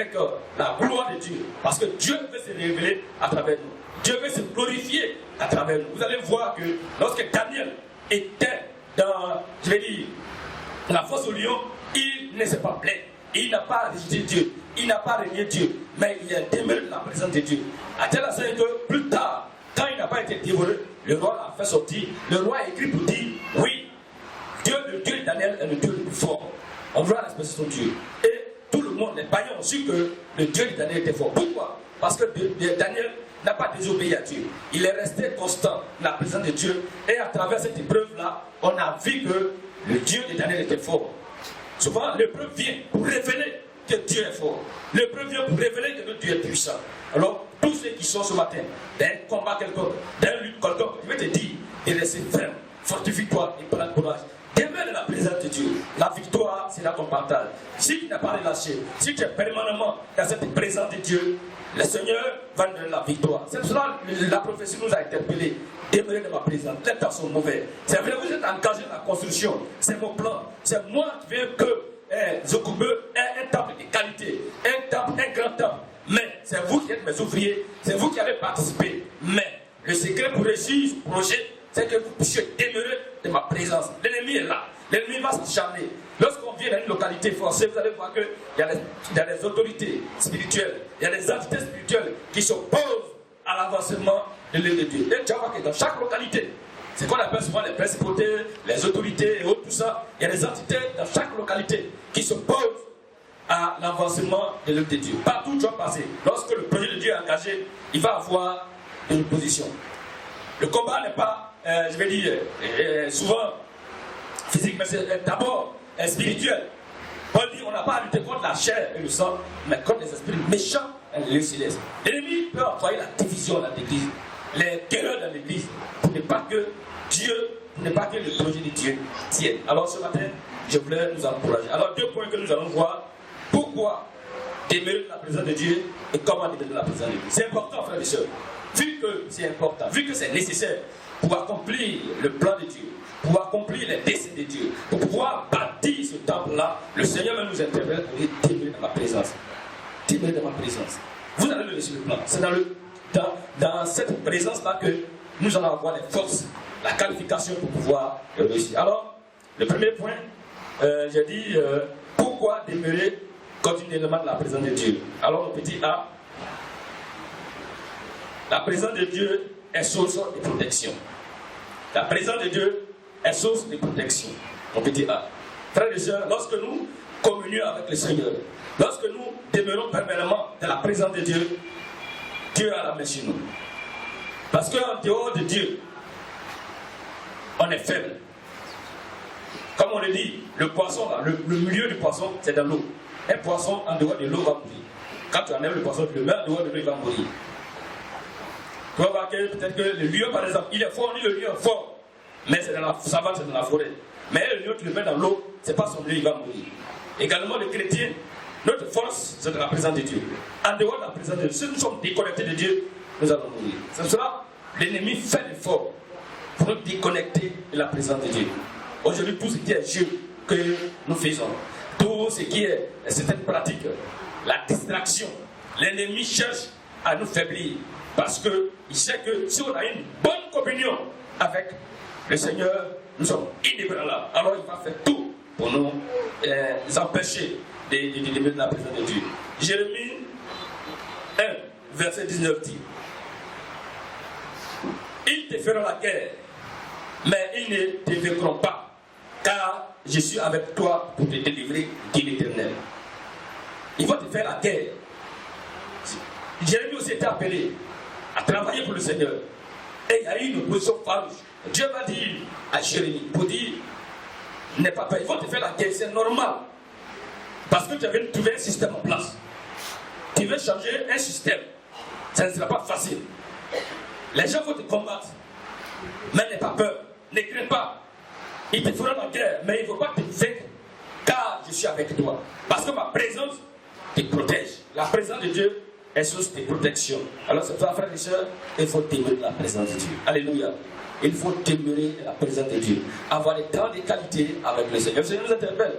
avec la gloire de Dieu. Parce que Dieu veut se révéler à travers nous. Dieu veut se glorifier à travers nous. Vous allez voir que lorsque Daniel était dans, je vais dire, la fosse au lion, il ne s'est pas plaint. Il n'a pas rejeté Dieu. Il n'a pas renié Dieu. Mais il est demeuré dans la présence de Dieu. À tel enseigne que plus tard, quand il n'a pas été dévoré, le roi l'a fait sortir. Le roi a écrit pour dire, oui, le Dieu de Daniel est le Dieu le plus fort. On voit l'expression de Dieu. Et tout le monde, les païens ont su que le Dieu de Daniel était fort. Pourquoi? Parce que Daniel n'a pas désobéi à Dieu. Il est resté constant dans la présence de Dieu. Et à travers cette épreuve-là, on a vu que le Dieu de Daniel était fort. Souvent, l'épreuve vient pour révéler que Dieu est fort. L'épreuve vient pour révéler que notre Dieu est puissant. Alors, tous ceux qui sont ce matin d'un combat quelconque, d'une lutte quelconque, je vais te dire, et rester ferme, fortifie-toi et prends courage. Demeure dans la présence de Dieu. La victoire, c'est là qu'on partage. Si tu n'as pas relâché, si tu es permanemment dans cette présence de Dieu, le Seigneur va nous donner la victoire. C'est pour cela que la prophétie nous a interpellés. Demeurez dans ma présence. Les temps sont mauvais. C'est vrai, vous êtes engagé dans la construction. C'est mon plan. C'est moi qui veux que Zokube ait un temple de qualité. Un grand temple. Mais c'est vous qui êtes mes ouvriers. C'est vous qui avez participé. Mais le secret pour réussir ce projet, c'est que vous puissiez demeurer de ma présence. L'ennemi est là. L'ennemi va s'acharner. Lorsqu'on vient dans une localité forcée, vous allez voir qu'il y a des autorités spirituelles, il y a des entités spirituelles qui s'opposent à l'avancement de l'œuvre de Dieu. Et tu vas voir que dans chaque localité, c'est qu'on appelle souvent les principautés, les autorités et autres, tout ça, il y a des entités dans chaque localité qui s'opposent à l'avancement de l'œuvre de Dieu. Partout où tu vas passer, lorsque le projet de Dieu est engagé, il va avoir une position. Le combat n'est pas, je vais dire, souvent physique, mais c'est d'abord spirituel. Paul dit on n'a pas à lutter contre la chair et le sang, mais contre les esprits méchants et les lieux célestes. L'ennemi peut envoyer la division dans l'église, les querelles dans l'église, pour ne pas que le projet de Dieu tienne. Alors ce matin, je voulais nous encourager. Alors 2 points que nous allons voir. Pourquoi demeurer dans la présence de Dieu et comment demeurer dans la présence de Dieu. C'est important, frères et sœurs. Vu que c'est important, vu que c'est nécessaire pour accomplir le plan de Dieu, pour accomplir les desseins de Dieu, pour pouvoir bâtir ce temple-là, le Seigneur va nous interpeller pour dire demeurer dans ma présence. Demeurer dans ma présence. Vous allez le laisser le plan. C'est dans cette présence-là que nous allons avoir les forces, la qualification pour pouvoir réussir. Alors, le premier point, j'ai dit pourquoi demeurer continuellement dans la présence de Dieu. Alors, le petit A, la présence de Dieu est source de protection. La présence de Dieu est source de protection. Mon petit A. Frères et sœurs, lorsque nous communions avec le Seigneur, lorsque nous demeurons permanemment dans la présence de Dieu, Dieu a la main sur nous. Parce qu'en dehors de Dieu, on est faible. Comme on le dit, le poisson, là, le milieu du poisson, c'est dans l'eau. Un poisson en dehors de l'eau va mourir. Quand tu enlèves le poisson, tu le mets en dehors de l'eau, il va mourir. Tu vas voir que peut-être que le lion, par exemple, il est fort, on dit le lion est fort. Mais c'est dans la savane, c'est dans la forêt. Mais le lion, tu le mets dans l'eau, c'est pas son lieu, il va mourir. Également, le chrétien, notre force, c'est dans la présence de Dieu. En dehors de la présence de Dieu, si nous sommes déconnectés de Dieu, nous allons mourir. C'est pour cela l'ennemi fait l'effort pour nous déconnecter de la présence de Dieu. Aujourd'hui, tout ce qui est jeu que nous faisons, tout ce qui est certaines pratiques, la distraction, l'ennemi cherche à nous faiblir. Parce qu'il sait que si on a une bonne communion avec le Seigneur, nous sommes inébranlables. Alors il va faire tout pour nous empêcher de demeurer dans la présence de Dieu. Jérémie 1, verset 19 dit: ils te feront la guerre, mais ils ne te vaincront pas, car je suis avec toi pour te délivrer, dit l'Éternel. Ils vont te faire la guerre. Jérémie aussi était appelé à travailler pour le Seigneur. Et il y a eu une opposition farouche. Dieu va dire à Jérémie, pour dire, n'aie pas peur, ils vont te faire la guerre, c'est normal. Parce que tu avais trouvé un système en place. Tu veux changer un système, ça ne sera pas facile. Les gens vont te combattre. Mais n'aie pas peur, ne crains pas. Ils te feront la guerre, mais il ne faut pas te vaincre, car je suis avec toi. Parce que ma présence te protège. La présence de Dieu est source de protection. Alors c'est ça, frères et sœurs, il faut demeurer la présence de Dieu. Alléluia. Il faut demeurer la présence de Dieu. Avoir des temps de qualité avec le Seigneur. Le Seigneur nous interpelle.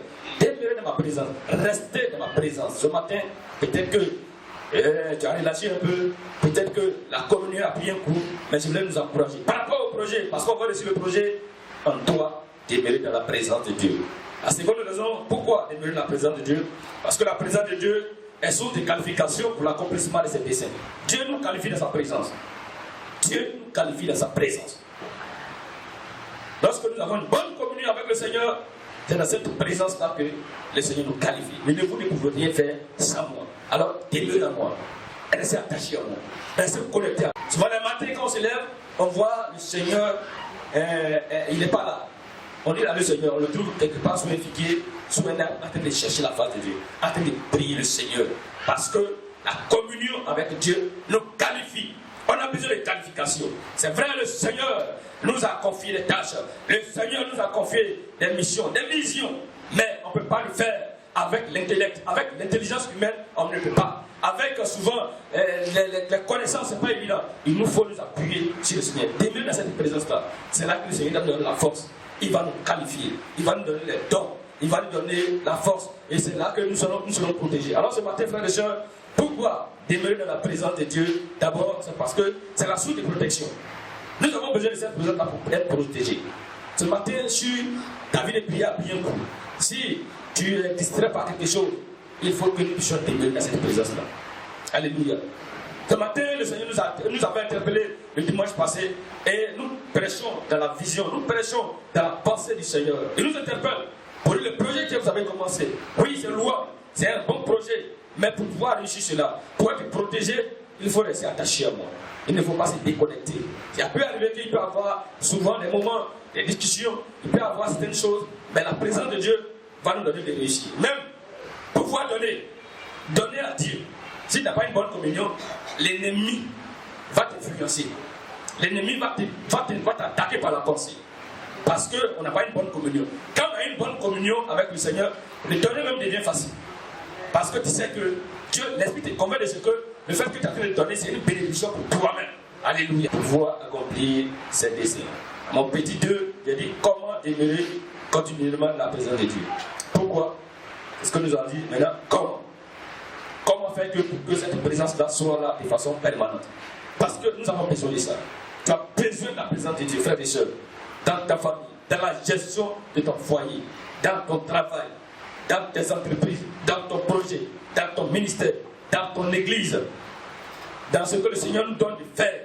Demeurez dans ma présence. Restez dans ma présence. Ce matin, peut-être que tu as relâché un peu. Peut-être que la communion a pris un coup. Mais je voulais nous encourager. Par rapport au projet, parce qu'on va réussir le projet, on doit demeurer dans la présence de Dieu. La seconde raison, pourquoi demeurer dans la présence de Dieu? Parce que la présence de Dieu est source de qualification pour l'accomplissement de ses desseins. Dieu nous qualifie dans sa présence. Dieu nous qualifie dans sa présence. Lorsque nous avons une bonne communion avec le Seigneur, c'est dans cette présence-là que le Seigneur nous qualifie. Mais vous ne pouvez rien faire sans moi. Alors, demeurez en moi. Restez attachés à moi. Restez connectés à moi. Souvent, le matin, quand on se lève, on voit le Seigneur, il n'est pas là. On dit là le Seigneur, on le trouve quelque part sous un figuier, sous un arbre, en train de chercher la face de Dieu, en train de prier le Seigneur. Parce que la communion avec Dieu nous qualifie. On a besoin de qualification. C'est vrai, le Seigneur nous a confié des tâches. Le Seigneur nous a confié des missions, des visions. Mais on ne peut pas le faire avec l'intellect. Avec l'intelligence humaine, on ne peut pas. Avec souvent les connaissances, ce n'est pas évident. Il nous faut nous appuyer sur le Seigneur. Demeurer dans cette présence-là. C'est là que le Seigneur nous donne la force. Il va nous qualifier. Il va nous donner les dons. Il va nous donner la force. Et c'est là que nous serons protégés. Alors ce matin, frères et sœurs, pourquoi demeurer dans la présence de Dieu? D'abord, c'est parce que c'est la source de protection. Nous avons besoin de cette présence-là pour être protégés. Ce matin, sur David et prière bien court. Si tu es distrait par quelque chose, il faut que nous puissions demeurer dans cette présence-là. Alléluia. Ce matin, le Seigneur nous avait interpellés le dimanche passé et nous prêchons dans la vision, nous prêchons dans la pensée du Seigneur. Il nous interpelle pour le projet que vous avez commencé. Oui, c'est louable, c'est un bon projet, mais pour pouvoir réussir cela, pour être protégé, il faut rester attaché à moi. Il ne faut pas se déconnecter. Il peut arriver qu'il peut y avoir souvent des moments, des discussions, il peut y avoir certaines choses, mais la présence de Dieu va nous donner des réussites. Même pouvoir donner à Dieu. Si tu n'as pas une bonne communion, l'ennemi va t'influencer. L'ennemi va t'attaquer par la pensée. Parce qu'on n'a pas une bonne communion. Quand on a une bonne communion avec le Seigneur, le donner même devient facile. Parce que tu sais que Dieu, l'Esprit te convainc de ce que le fait que tu as fait de donner, c'est une bénédiction pour toi-même. Alléluia. Pour pouvoir accomplir ses désirs. Mon petit 2, j'ai dit comment demeurer continuellement dans la présence de Dieu. Pourquoi? C'est ce que nous avons dit maintenant. Comment? Comment faire pour que cette présence-là soit là de façon permanente? Parce que nous avons besoin de ça. Tu as besoin de la présence de Dieu, frères et sœurs, dans ta famille, dans la gestion de ton foyer, dans ton travail, dans tes entreprises, dans ton projet, dans ton ministère, dans ton église, dans ce que le Seigneur nous donne de faire.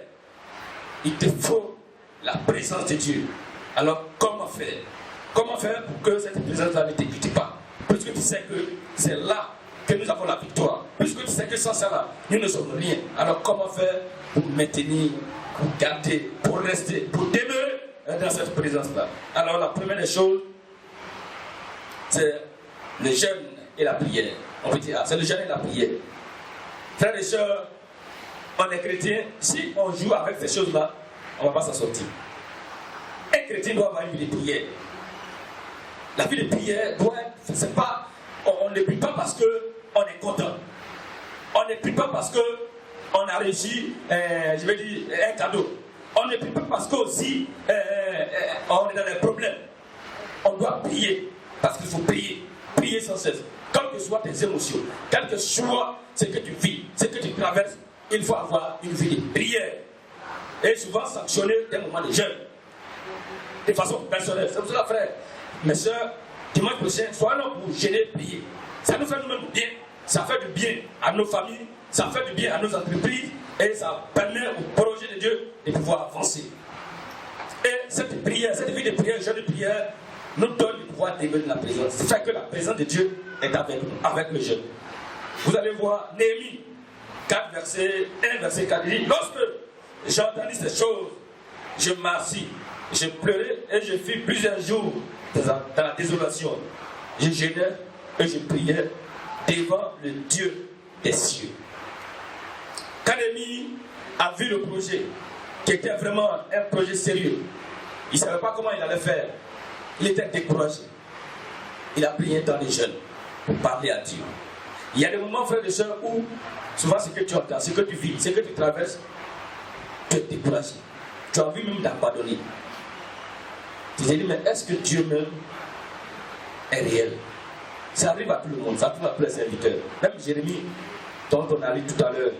Il te faut la présence de Dieu. Alors, comment faire? Comment faire pour que cette présence-là ne te quitte pas? Puisque tu sais que c'est là que nous avons la victoire. Puisque tu sais que sans ça, nous ne sommes rien. Alors comment faire pour maintenir, pour garder, pour rester, pour demeurer dans cette présence-là? Alors la première des choses, c'est le jeûne et la prière. On peut dire, c'est le jeûne et la prière. Frères et sœurs, on est chrétien, si on joue avec ces choses-là, on ne va pas s'en sortir. Un chrétien doit avoir une vie de prière. La vie de prière doit être, c'est pas, on ne prie pas parce qu'on est content. On ne prie pas parce qu'on a réussi, je vais dire, un cadeau. On ne prie pas parce qu'aussi on est dans des problèmes. On doit prier parce qu'il faut prier. Prier sans cesse. Quelles que soient tes émotions, quel que soit ce que tu vis, ce que tu traverses, il faut avoir une vie de prière. Et souvent sanctionner des moments de jeûne. De façon personnelle. C'est pour cela, frère, mes soeurs, dimanche prochain, soyons pour jeûner, prier. Ça nous fait nous-mêmes bien. Ça fait du bien à nos familles, ça fait du bien à nos entreprises et ça permet au projet de Dieu de pouvoir avancer. Et cette prière, cette vie de prière, jeûne de prière, nous donne le pouvoir d'élever la présence. C'est fait que la présence de Dieu est avec nous, avec le jeûne. Vous allez voir Néhémie 4, verset 1, verset 4. Il dit, lorsque j'ai entendu ces choses, je m'assis, je pleurais et je fis plusieurs jours dans la désolation. Je jeûnais et je priais devant le Dieu des cieux. Quand Néhémie a vu le projet, qui était vraiment un projet sérieux, il ne savait pas comment il allait faire. Il était découragé. Il a pris un temps de jeûne pour parler à Dieu. Il y a des moments, frères et sœurs, où souvent ce que tu entends, ce que tu vis, ce que tu traverses, tu es découragé. Tu as envie même d'abandonner. Tu te dis, mais est-ce que Dieu même est réel? Ça arrive à tout le monde, ça arrive à tous les serviteurs. Même Jérémie, dont on a lu tout à l'heure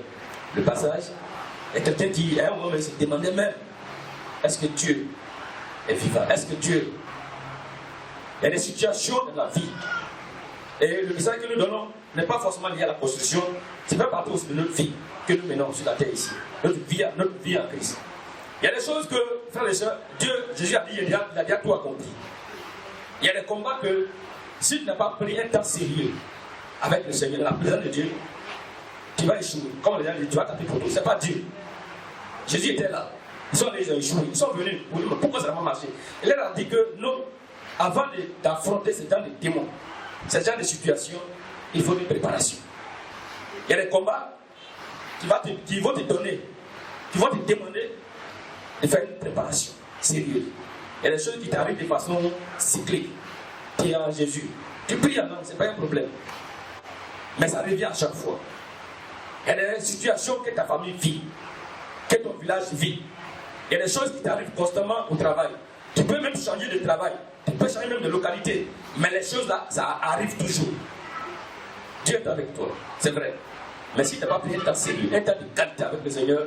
le passage, et quelqu'un qui, à un moment, se demandait même, est-ce que Dieu est vivant? Est-ce que Dieu... Il y a des situations dans la vie. Et le message que nous donnons n'est pas forcément lié à la construction. C'est pas partout aussi de notre vie que nous menons sur la terre ici. Notre vie en Christ. Il y a des choses que, frères et sœurs, Jésus a dit, il a déjà tout accompli. Il y a des combats que, si tu n'as pas pris un temps sérieux avec le Seigneur, dans la présence de Dieu, tu vas échouer. Comme les gens disent, tu vas taper pour tout. Ce n'est pas Dieu. Jésus était là. Ils ont échoué. Ils sont venus pour dire, pourquoi ça n'a pas marché? Il leur a dit que non, avant d'affronter ce genre de démons, ce genre de situation, il faut une préparation. Il y a des combats qui vont te donner, qui vont te demander de faire une préparation sérieuse. Il y a des choses qui t'arrivent de façon cyclique. Tu es en Jésus. Tu pries en langue, ce n'est pas un problème. Mais ça revient à chaque fois. Il y a des situations que ta famille vit, que ton village vit. Il y a des choses qui t'arrivent constamment au travail. Tu peux même changer de travail. Tu peux changer même de localité. Mais les choses là, ça arrive toujours. Dieu est avec toi, c'est vrai. Mais si tu n'as pas pris un temps sérieux, un temps de qualité avec le Seigneur,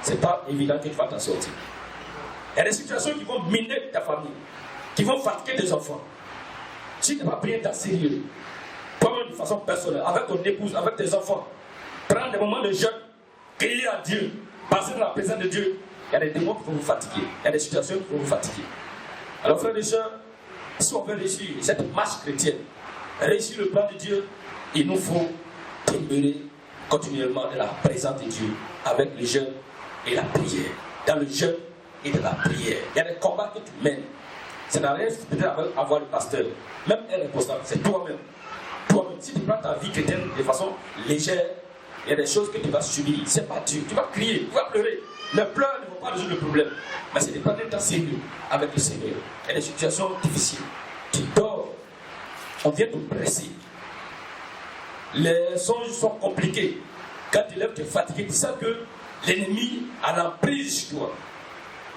ce n'est pas évident que tu vas t'en sortir. Il y a des situations qui vont miner ta famille, qui vont fatiguer tes enfants. Si tu n'as pas pris un temps sérieux, toi-même de façon personnelle, avec ton épouse, avec tes enfants, prendre des moments de jeûne, crier à Dieu, passer dans la présence de Dieu, il y a des démons qui vont vous fatiguer, il y a des situations qui vont vous fatiguer. Alors frères et sœurs, si on veut réussir cette marche chrétienne, réussir le plan de Dieu, il nous faut demeurer continuellement dans la présence de Dieu avec le jeûne et la prière. Dans le jeûne et dans la prière. Il y a des combats que tu mènes. Ça n'a rien peut-être à voir le pasteur. Même un responsable, c'est toi-même. Toi-même, si tu prends ta vie chrétienne de façon légère, il y a des choses que tu vas subir. C'est pas Dieu. Tu vas crier, tu vas pleurer. Les pleurs ne vont pas résoudre le problème. Mais c'est de prendre un temps sérieux avec le Seigneur. Il y a des situations difficiles. Tu dors. On vient te presser. Les songes sont compliqués. Quand tu lèves, tu es fatigué. Tu sens que l'ennemi a l'emprise sur toi.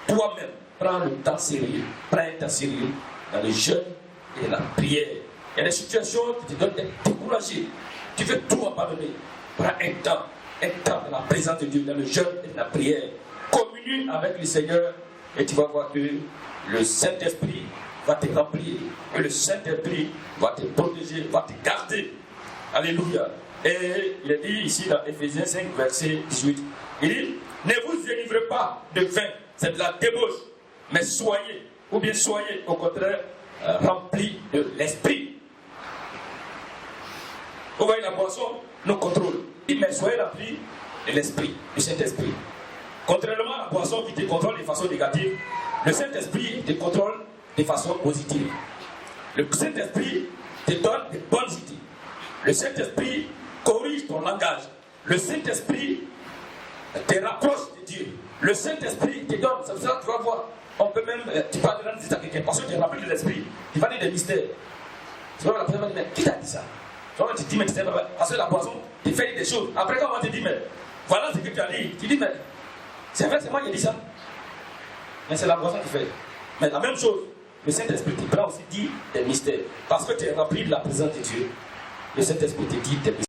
Toi-même, prends le temps sérieux. Prends un temps sérieux dans le jeûne et dans la prière. Il y a des situations qui te donnent d'être découragé. Tu veux tout abandonner. Prends un temps dans la présence de Dieu, dans le jeûne et dans la prière. Communie avec le Seigneur et tu vas voir que le Saint-Esprit va te remplir. Et le Saint-Esprit va te protéger, va te garder. Alléluia. Et il est dit ici dans Ephésiens 5, verset 18. Il dit, ne vous délivrez pas de vin, c'est de la débauche, mais soyez au contraire remplis de l'esprit. Vous voyez, la boisson nous contrôle. Il dit, mais soyez remplis de l'esprit, du Saint-Esprit. Contrairement à la boisson qui te contrôle de façon négative, le Saint-Esprit te contrôle de façon positive. Le Saint-Esprit te donne de bonnes idées. Le Saint-Esprit corrige ton langage. Le Saint-Esprit te rapproche de Dieu. Le Saint-Esprit te donne. C'est ça que tu vas voir. On peut même, tu parles de rendre visite à quelqu'un parce que tu es rempli de l'Esprit. Il va dire des mystères. C'est pas la personne va dire, mais qui t'a dit ça? Tu dis, mais tu sais pas, parce que la poisson, tu fais des choses. Après, quand on te dit, mais voilà ce que tu as dit, tu dis, mais c'est vrai, c'est moi qui ai dit ça. Mais c'est la poisson qui fait. Mais la même chose, le Saint-Esprit te prend aussi dit des mystères. Parce que tu es rempli de la présence de Dieu. Le Saint-Esprit te dit des mystères.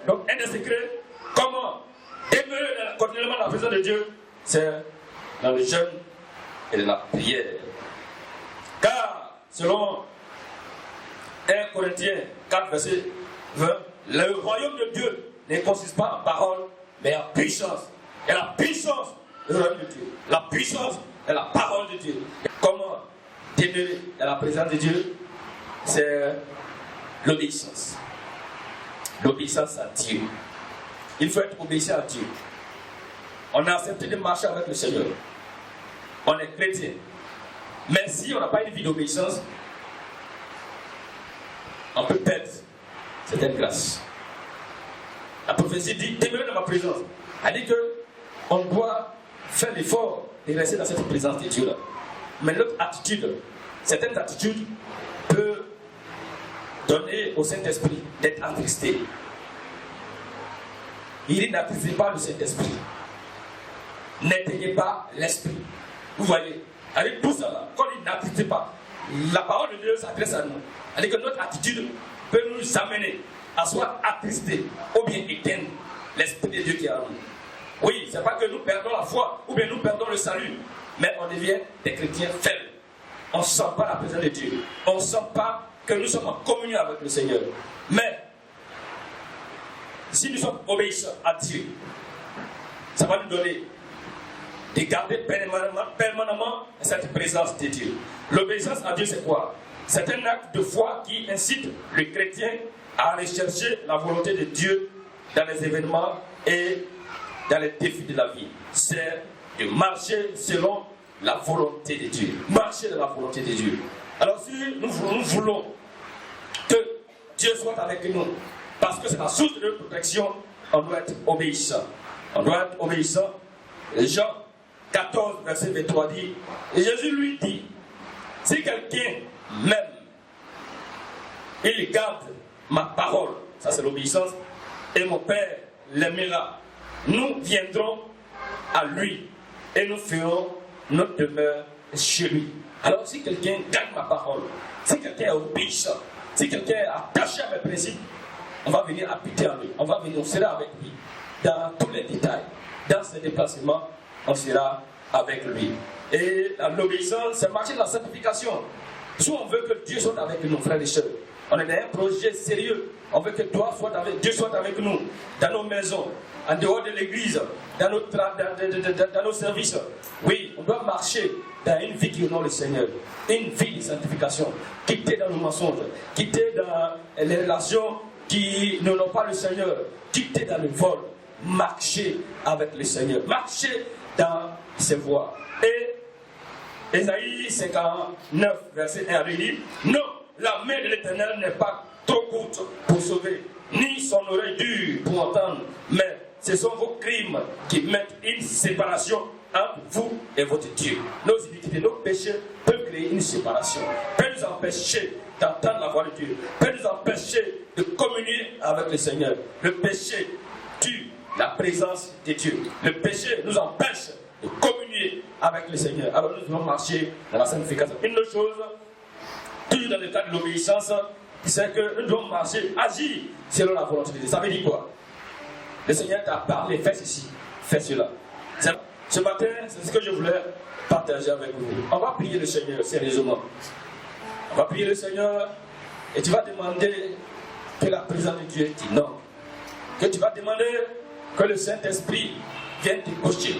Donc, un des secrets, comment demeurer continuellement dans la présence de Dieu, c'est dans le jeûne et dans la prière. Car, selon 1 Corinthiens 4, verset 20, le royaume de Dieu ne consiste pas en parole, mais en puissance. Et la puissance de Dieu. La puissance est la parole de Dieu. Et comment demeurer dans la présence de Dieu? C'est l'obéissance. L'obéissance à Dieu. Il faut être obéissant à Dieu. On a accepté de marcher avec le Seigneur. On est chrétien. Mais si on n'a pas une vie d'obéissance, on peut perdre cette grâce. La prophétie dit, demeurez dans ma présence. Elle dit qu'on doit faire l'effort de rester dans cette présence de Dieu-là. Mais notre attitude, certaines attitudes peuvent donner au Saint-Esprit d'être attristé. Il n'attristez pas le Saint-Esprit. N'éteignez pas l'Esprit. Vous voyez, avec tout ça là, quand il n'attristez pas, la parole de Dieu s'adresse à nous. Elle dit que notre attitude peut nous amener à soit attristé ou bien éteindre l'Esprit de Dieu qui est en nous. Oui, c'est pas que nous perdons la foi ou bien nous perdons le salut, mais on devient des chrétiens faibles. On ne sent pas la présence de Dieu. On ne sent pas que nous sommes en communion avec le Seigneur. Mais si nous sommes obéissants à Dieu, ça va nous donner de garder permanemment cette présence de Dieu. L'obéissance à Dieu, c'est quoi? C'est un acte de foi qui incite le chrétien à rechercher la volonté de Dieu dans les événements et dans les défis de la vie. C'est de marcher selon la volonté de Dieu. Marcher dans la volonté de Dieu. Alors si nous voulons que Dieu soit avec nous, parce que c'est la source de notre protection, on doit être obéissant. On doit être obéissant. Jean 14, verset 23 dit, et Jésus lui dit, si quelqu'un m'aime, il garde ma parole, ça c'est l'obéissance, et mon Père l'aimera. Nous viendrons à lui et nous ferons notre demeure chez lui. Alors si quelqu'un garde ma parole, si quelqu'un est obéissant, si quelqu'un est attaché à mes principes, on va venir habiter en lui, on sera avec lui dans tous les détails. Dans ses déplacements, on sera avec lui. Et l'obéissance, c'est marcher dans la sanctification. Soit on veut que Dieu soit avec nous, frères et sœurs. On est dans un projet sérieux. On veut que Dieu soit avec nous, dans nos maisons, en dehors de l'église, dans nos services. Oui, on doit marcher dans une vie qui honore le Seigneur. Une vie de sanctification. Quitter dans nos mensonges. Quitter dans les relations qui n'ont pas le Seigneur. Quitter dans le vol. Marcher avec le Seigneur. Marcher dans ses voies. Et Ésaïe 59, verset 1 dit, non, la main de l'Éternel n'est pas trop courte pour sauver, ni son oreille dure pour entendre, mais ce sont vos crimes qui mettent une séparation entre vous et votre Dieu. Nos iniquités, nos péchés peuvent créer une séparation, peuvent nous empêcher d'entendre la voix de Dieu, peuvent nous empêcher de communier avec le Seigneur. Le péché tue la présence de Dieu. Le péché nous empêche de communier avec le Seigneur. Alors nous devons marcher dans la sanctification. Une autre chose, toujours dans le cadre de l'obéissance, c'est que nous devons marcher, agir selon la volonté de Dieu. Ça veut dire quoi? Le Seigneur t'a parlé, fais ceci, fais cela. Ce matin, c'est ce que je voulais partager avec vous. On va prier le Seigneur sérieusement. On va prier le Seigneur et tu vas demander que la présence de Dieu t'inonde. Que tu vas demander que le Saint-Esprit vienne te coucher.